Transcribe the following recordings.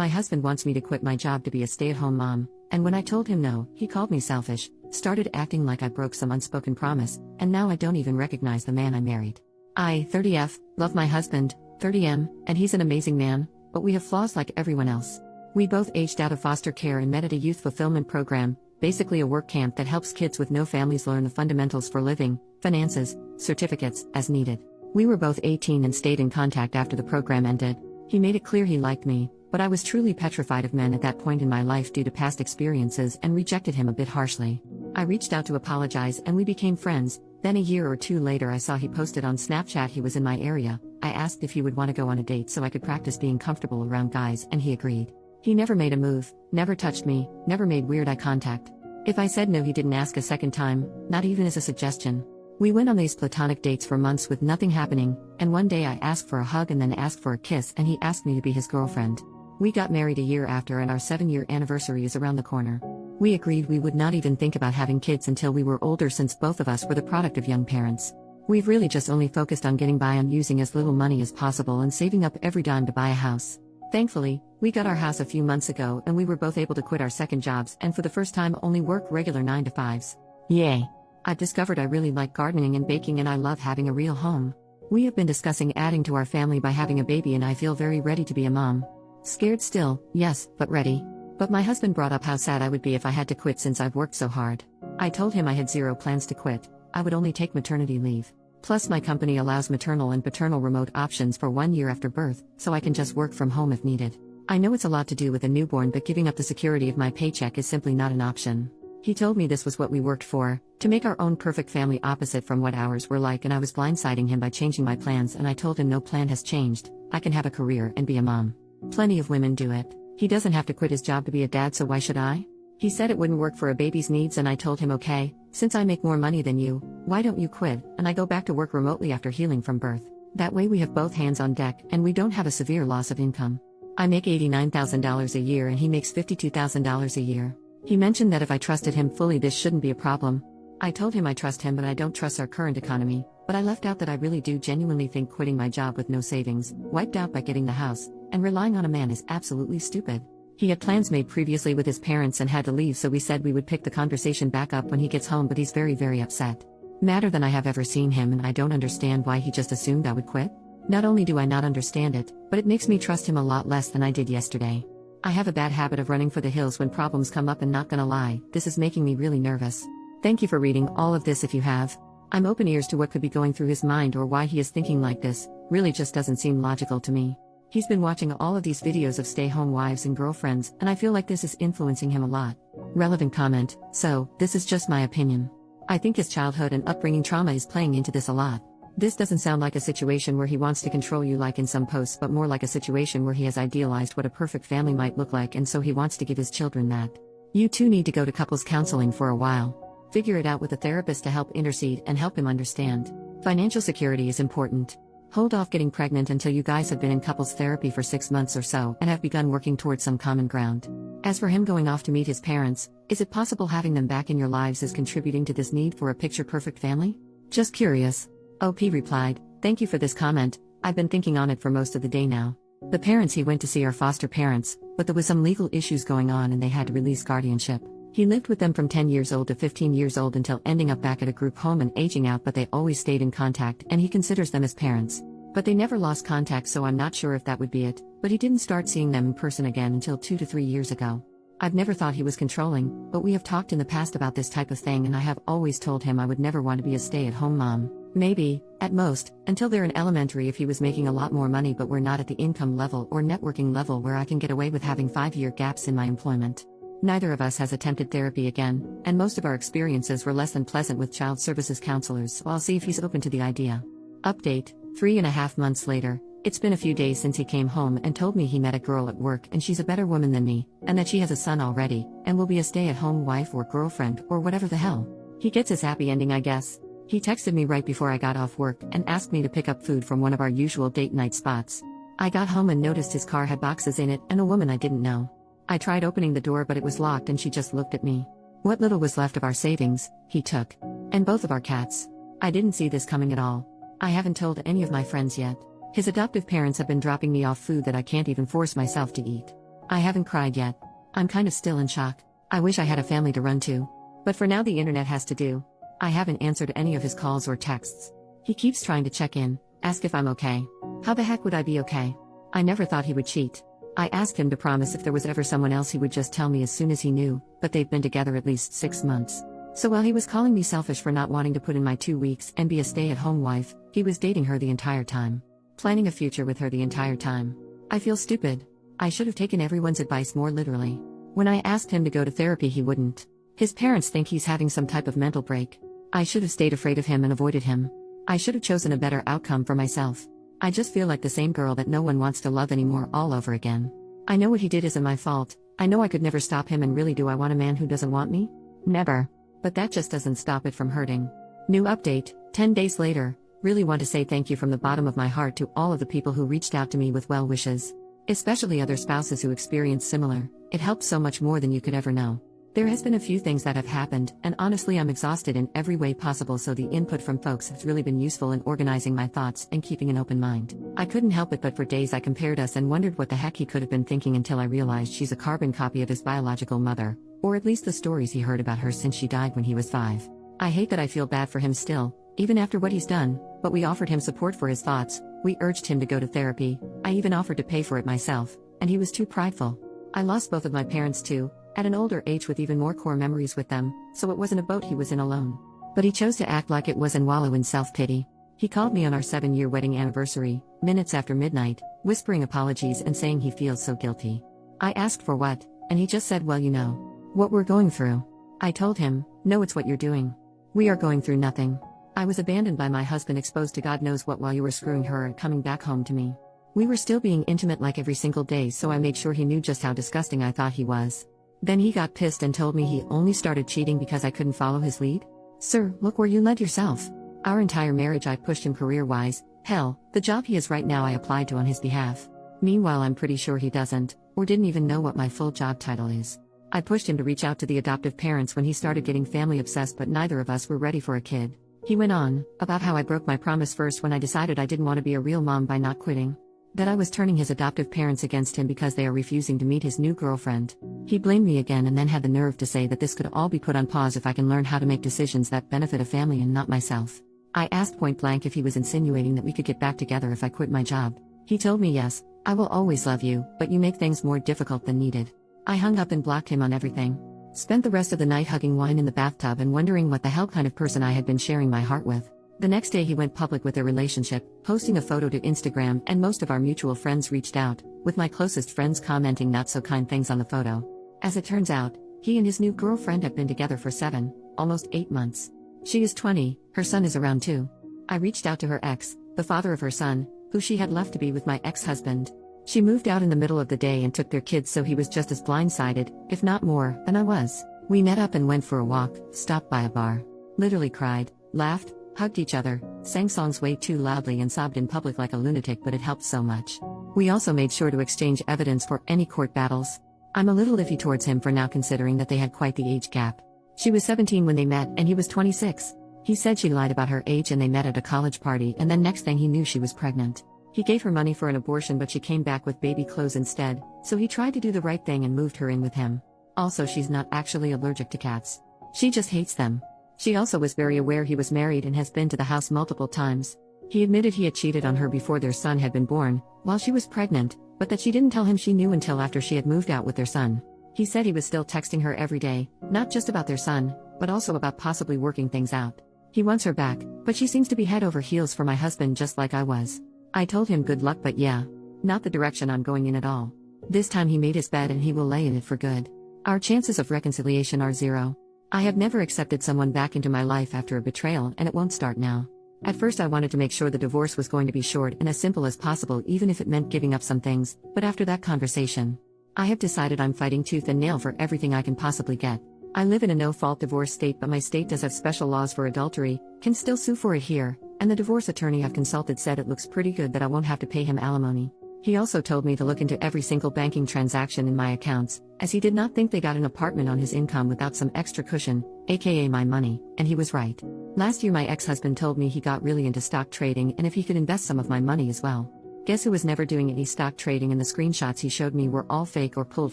My husband wants me to quit my job to be a stay-at-home mom, and when I told him no, he called me selfish, started acting like I broke some unspoken promise, and now I don't even recognize the man I married. I, 30F, love my husband, 30M, and he's an amazing man, but we have flaws like everyone else. We both aged out of foster care and met at a youth fulfillment program, basically a work camp that helps kids with no families learn the fundamentals for living, finances, certificates, as needed. We were both 18 and stayed in contact after the program ended. He made it clear he liked me, but I was truly petrified of men at that point in my life due to past experiences and rejected him a bit harshly. I reached out to apologize and we became friends. Then a year or two later I saw he posted on Snapchat he was in my area. I asked if he would want to go on a date so I could practice being comfortable around guys and he agreed. He never made a move, never touched me, never made weird eye contact. If I said no he didn't ask a second time, not even as a suggestion. We went on these platonic dates for months with nothing happening, and one day I asked for a hug and then asked for a kiss and he asked me to be his girlfriend. We got married a year after and our 7-year anniversary is around the corner. We agreed we would not even think about having kids until we were older since both of us were the product of young parents. We've really just only focused on getting by on using as little money as possible and saving up every dime to buy a house. Thankfully, we got our house a few months ago and we were both able to quit our second jobs and for the first time only work regular 9-to-5s. Yay! I've discovered I really like gardening and baking and I love having a real home. We have been discussing adding to our family by having a baby and I feel very ready to be a mom. Scared still, yes, but ready. But my husband brought up how sad I would be if I had to quit since I've worked so hard. I told him I had zero plans to quit, I would only take maternity leave. Plus my company allows maternal and paternal remote options for 1 year after birth, so I can just work from home if needed. I know it's a lot to do with a newborn but giving up the security of my paycheck is simply not an option. He told me this was what we worked for, to make our own perfect family opposite from what ours were like and I was blindsiding him by changing my plans and I told him no plan has changed, I can have a career and be a mom. Plenty of women do it. He doesn't have to quit his job to be a dad so why should I? He said it wouldn't work for a baby's needs and I told him okay, since I make more money than you, why don't you quit and I go back to work remotely after healing from birth. That way we have both hands on deck and we don't have a severe loss of income. I make $89,000 a year and he makes $52,000 a year. He mentioned that if I trusted him fully this shouldn't be a problem. I told him I trust him but I don't trust our current economy, but I left out that I really do genuinely think quitting my job with no savings, wiped out by getting the house, and relying on a man is absolutely stupid. He had plans made previously with his parents and had to leave so we said we would pick the conversation back up when he gets home but he's very upset. Madder than I have ever seen him and I don't understand why he just assumed I would quit. Not only do I not understand it, but it makes me trust him a lot less than I did yesterday. I have a bad habit of running for the hills when problems come up and not gonna lie, this is making me really nervous. Thank you for reading all of this if you have. I'm open ears to what could be going through his mind or why he is thinking like this, really just doesn't seem logical to me. He's been watching all of these videos of stay-home wives and girlfriends and I feel like this is influencing him a lot. Relevant comment, so, this is just my opinion. I think his childhood and upbringing trauma is playing into this a lot. This doesn't sound like a situation where he wants to control you like in some posts but more like a situation where he has idealized what a perfect family might look like and so he wants to give his children that. You two need to go to couples counseling for a while. Figure it out with a therapist to help intercede and help him understand. Financial security is important. Hold off getting pregnant until you guys have been in couples therapy for 6 months or so and have begun working towards some common ground. As for him going off to meet his parents, is it possible having them back in your lives is contributing to this need for a picture-perfect family? Just curious. OP replied, thank you for this comment, I've been thinking on it for most of the day now. The parents he went to see are foster parents, but there was some legal issues going on and they had to release guardianship. He lived with them from 10 years old to 15 years old until ending up back at a group home and aging out but they always stayed in contact and he considers them as parents. But they never lost contact so I'm not sure if that would be it, but he didn't start seeing them in person again until 2 to 3 years ago. I've never thought he was controlling, but we have talked in the past about this type of thing and I have always told him I would never want to be a stay-at-home mom. Maybe, at most, until they're in elementary if he was making a lot more money but we're not at the income level or networking level where I can get away with having 5-year gaps in my employment. Neither of us has attempted therapy again, and most of our experiences were less than pleasant with child services counselors so I'll see if he's open to the idea. Update, 3.5 months later, it's been a few days since he came home and told me he met a girl at work and she's a better woman than me, and that she has a son already, and will be a stay-at-home wife or girlfriend or whatever the hell. He gets his happy ending I guess. He texted me right before I got off work and asked me to pick up food from one of our usual date night spots. I got home and noticed his car had boxes in it and a woman I didn't know. I tried opening the door but it was locked and she just looked at me. What little was left of our savings, he took. And both of our cats. I didn't see this coming at all. I haven't told any of my friends yet. His adoptive parents have been dropping me off food that I can't even force myself to eat. I haven't cried yet. I'm kind of still in shock. I wish I had a family to run to. But for now, the internet has to do. I haven't answered any of his calls or texts. He keeps trying to check in, ask if I'm okay. How the heck would I be okay? I never thought he would cheat. I asked him to promise if there was ever someone else he would just tell me as soon as he knew, but they've been together at least 6 months. So while he was calling me selfish for not wanting to put in my 2 weeks and be a stay-at-home wife, he was dating her the entire time. Planning a future with her the entire time. I feel stupid. I should have taken everyone's advice more literally. When I asked him to go to therapy, he wouldn't. His parents think he's having some type of mental break. I should have stayed afraid of him and avoided him. I should have chosen a better outcome for myself. I just feel like the same girl that no one wants to love anymore all over again. I know what he did isn't my fault. I know I could never stop him, and really, do I want a man who doesn't want me? Never. But that just doesn't stop it from hurting. New update, 10 days later. Really want to say thank you from the bottom of my heart to all of the people who reached out to me with well wishes. Especially other spouses who experienced similar. It helps so much more than you could ever know. There has been a few things that have happened, and honestly I'm exhausted in every way possible, so the input from folks has really been useful in organizing my thoughts and keeping an open mind. I couldn't help it, but for days I compared us and wondered what the heck he could have been thinking, until I realized she's a carbon copy of his biological mother, or at least the stories he heard about her since she died when he was 5. I hate that I feel bad for him still, even after what he's done, but we offered him support for his thoughts. We urged him to go to therapy. I even offered to pay for it myself, and he was too prideful. I lost both of my parents too, at an older age with even more core memories with them, so it wasn't a boat he was in alone. But he chose to act like it was and wallow in self-pity. He called me on our 7-year wedding anniversary, minutes after midnight, whispering apologies and saying he feels so guilty. I asked for what, and he just said, well, you know what we're going through. I told him, no, it's what you're doing. We are going through nothing. I was abandoned by my husband, exposed to God knows what while you were screwing her and coming back home to me. We were still being intimate like every single day, so I made sure he knew just how disgusting I thought he was. Then he got pissed and told me he only started cheating because I couldn't follow his lead. Sir, look where you led yourself. Our entire marriage I pushed him career-wise. Hell, the job he is right now I applied to on his behalf. Meanwhile I'm pretty sure he doesn't, or didn't even know what my full job title is. I pushed him to reach out to the adoptive parents when he started getting family obsessed, but neither of us were ready for a kid. He went on about how I broke my promise first when I decided I didn't want to be a real mom by not quitting. That I was turning his adoptive parents against him because they are refusing to meet his new girlfriend. He blamed me again and then had the nerve to say that this could all be put on pause if I can learn how to make decisions that benefit a family and not myself. I asked point blank if he was insinuating that we could get back together if I quit my job. He told me, yes, I will always love you, but you make things more difficult than needed. I hung up and blocked him on everything. Spent the rest of the night hugging wine in the bathtub and wondering what the hell kind of person I had been sharing my heart with. The next day he went public with their relationship, posting a photo to Instagram, and most of our mutual friends reached out, with my closest friends commenting not so kind things on the photo. As it turns out, he and his new girlfriend have been together for 7, almost 8 months. She is 20, her son is around 2. I reached out to her ex, the father of her son, who she had left to be with my ex-husband. She moved out in the middle of the day and took their kids, so he was just as blindsided, if not more, than I was. We met up and went for a walk, stopped by a bar. Literally cried, laughed, hugged each other, sang songs way too loudly and sobbed in public like a lunatic, but it helped so much. We also made sure to exchange evidence for any court battles. I'm a little iffy towards him for now, considering that they had quite the age gap. She was 17 when they met and he was 26. He said she lied about her age and they met at a college party, and then next thing he knew she was pregnant. He gave her money for an abortion, but she came back with baby clothes instead, so he tried to do the right thing and moved her in with him. Also, she's not actually allergic to cats. She just hates them. She also was very aware he was married and has been to the house multiple times. He admitted he had cheated on her before their son had been born, while she was pregnant, but that she didn't tell him she knew until after she had moved out with their son. He said he was still texting her every day, not just about their son, but also about possibly working things out. He wants her back, but she seems to be head over heels for my husband, just like I was. I told him good luck, but yeah, not the direction I'm going in at all. This time he made his bed and he will lay in it for good. Our chances of reconciliation are 0. I have never accepted someone back into my life after a betrayal, and it won't start now. At first I wanted to make sure the divorce was going to be short and as simple as possible, even if it meant giving up some things, but after that conversation, I have decided I'm fighting tooth and nail for everything I can possibly get. I live in a no-fault divorce state, but my state does have special laws for adultery, can still sue for it here, and the divorce attorney I've consulted said it looks pretty good that I won't have to pay him alimony. He also told me to look into every single banking transaction in my accounts, as he did not think they got an apartment on his income without some extra cushion, aka my money, and he was right. Last year my ex-husband told me he got really into stock trading and if he could invest some of my money as well. Guess who was never doing any stock trading, and the screenshots he showed me were all fake or pulled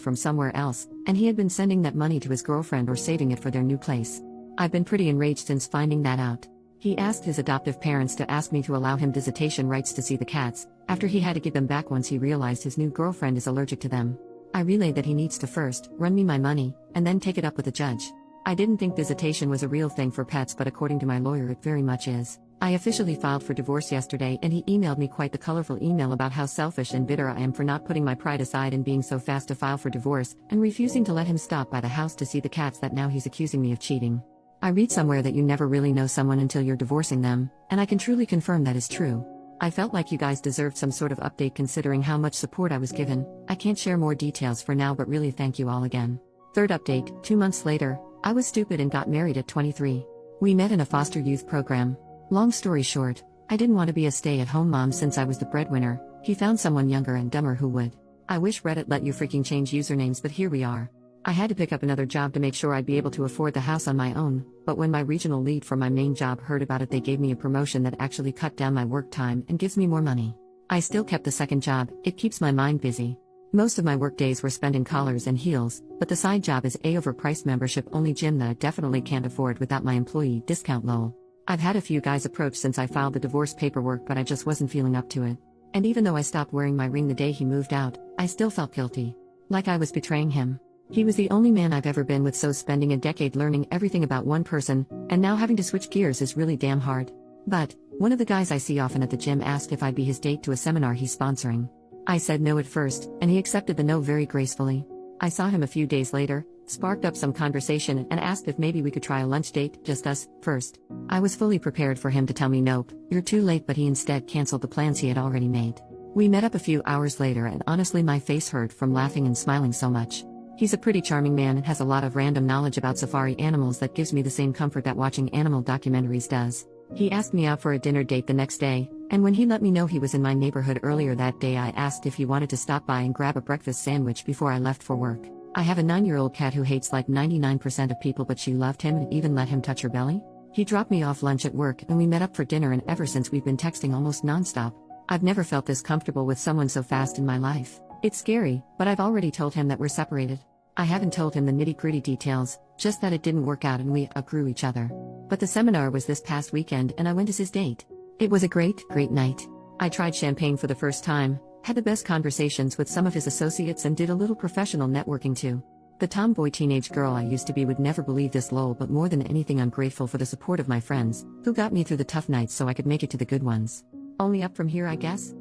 from somewhere else, and he had been sending that money to his girlfriend or saving it for their new place. I've been pretty enraged since finding that out. He asked his adoptive parents to ask me to allow him visitation rights to see the cats, after he had to give them back once he realized his new girlfriend is allergic to them. I relayed that he needs to first run me my money, and then take it up with the judge. I didn't think visitation was a real thing for pets, but according to my lawyer it very much is. I officially filed for divorce yesterday, and he emailed me quite the colorful email about how selfish and bitter I am for not putting my pride aside and being so fast to file for divorce, and refusing to let him stop by the house to see the cats that now he's accusing me of cheating. I read somewhere that you never really know someone until you're divorcing them, and I can truly confirm that is true. I felt like you guys deserved some sort of update considering how much support I was given. I can't share more details for now, but really thank you all again. Third update, 2 months later, I was stupid and got married at 23. We met in a foster youth program. Long story short, I didn't want to be a stay-at-home mom since I was the breadwinner. He found someone younger and dumber who would. I wish Reddit let you freaking change usernames, but here we are. I had to pick up another job to make sure I'd be able to afford the house on my own, but when my regional lead for my main job heard about it, they gave me a promotion that actually cut down my work time and gives me more money. I still kept the second job. It keeps my mind busy. Most of my work days were spent in collars and heels, but the side job is a overpriced membership only gym that I definitely can't afford without my employee discount lol. I've had a few guys approach since I filed the divorce paperwork, but I just wasn't feeling up to it. And even though I stopped wearing my ring the day he moved out, I still felt guilty. Like I was betraying him. He was the only man I've ever been with, so spending a decade learning everything about one person, and now having to switch gears is really damn hard. But, one of the guys I see often at the gym asked if I'd be his date to a seminar he's sponsoring. I said no at first, and he accepted the no very gracefully. I saw him a few days later, sparked up some conversation, and asked if maybe we could try a lunch date, just us, first. I was fully prepared for him to tell me nope, you're too late, but he instead canceled the plans he had already made. We met up a few hours later, and honestly my face hurt from laughing and smiling so much. He's a pretty charming man and has a lot of random knowledge about safari animals that gives me the same comfort that watching animal documentaries does. He asked me out for a dinner date the next day, and when he let me know he was in my neighborhood earlier that day, I asked if he wanted to stop by and grab a breakfast sandwich before I left for work. I have a 9-year-old cat who hates like 99% of people, but she loved him and even let him touch her belly. He dropped me off lunch at work and we met up for dinner, and ever since we've been texting almost nonstop. I've never felt this comfortable with someone so fast in my life. It's scary, but I've already told him that we're separated. I haven't told him the nitty-gritty details, just that it didn't work out and we outgrew each other. But the seminar was this past weekend and I went as his date. It was a great night. I tried champagne for the first time, had the best conversations with some of his associates, and did a little professional networking too. The tomboy teenage girl I used to be would never believe this lol, but more than anything I'm grateful for the support of my friends, who got me through the tough nights so I could make it to the good ones. Only up from here, I guess?